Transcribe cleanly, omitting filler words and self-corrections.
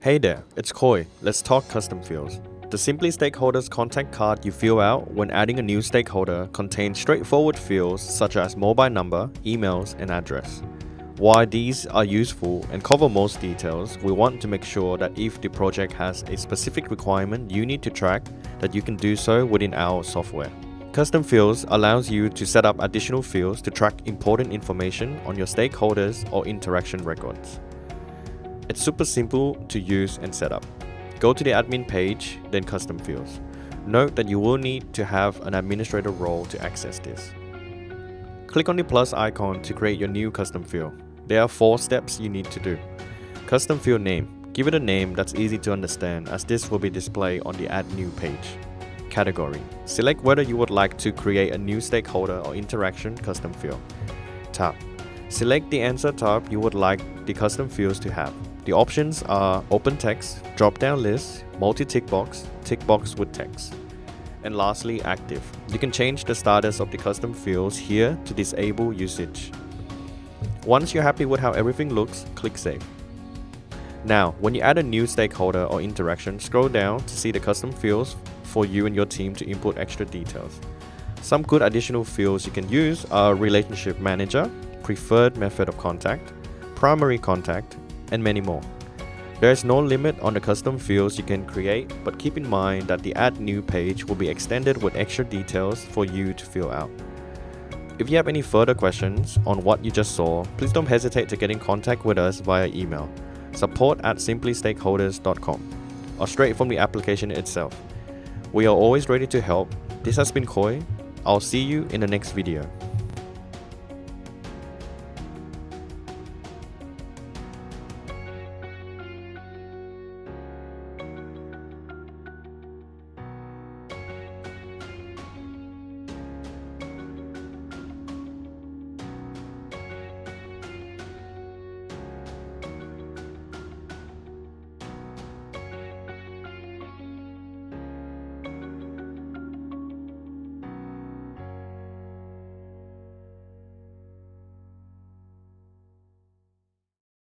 Hey there, it's Koi. Let's talk custom fields. The Simply Stakeholders contact card you fill out when adding a new stakeholder contains straightforward fields such as mobile number, emails, and address. While these are useful and cover most details, we want to make sure that if the project has a specific requirement you need to track, that you can do so within our software. Custom fields allows you to set up additional fields to track important information on your stakeholders or interaction records. It's super simple to use and set up. Go to the admin page, then custom fields. Note that you will need to have an administrator role to access this. Click on the plus icon to create your new custom field. There are 4 steps you need to do. Custom field name. Give it a name that's easy to understand, as this will be displayed on the add new page. Category. Select whether you would like to create a new stakeholder or interaction custom field. Tab. Select the answer tab you would like the custom fields to have. The options are open text, drop-down list, multi-tick box, tick box with text. And lastly, active. You can change the status of the custom fields here to disable usage. Once you're happy with how everything looks, click Save. Now, when you add a new stakeholder or interaction, scroll down to see the custom fields for you and your team to input extra details. Some good additional fields you can use are Relationship Manager, Preferred Method of Contact, Primary Contact, and many more. There is no limit on the custom fields you can create, but keep in mind that the Add New page will be extended with extra details for you to fill out. If you have any further questions on what you just saw, please don't hesitate to get in contact with us via email, support@simplystakeholders.com, or straight from the application itself. We are always ready to help. This has been Koi. I'll see you in the next video.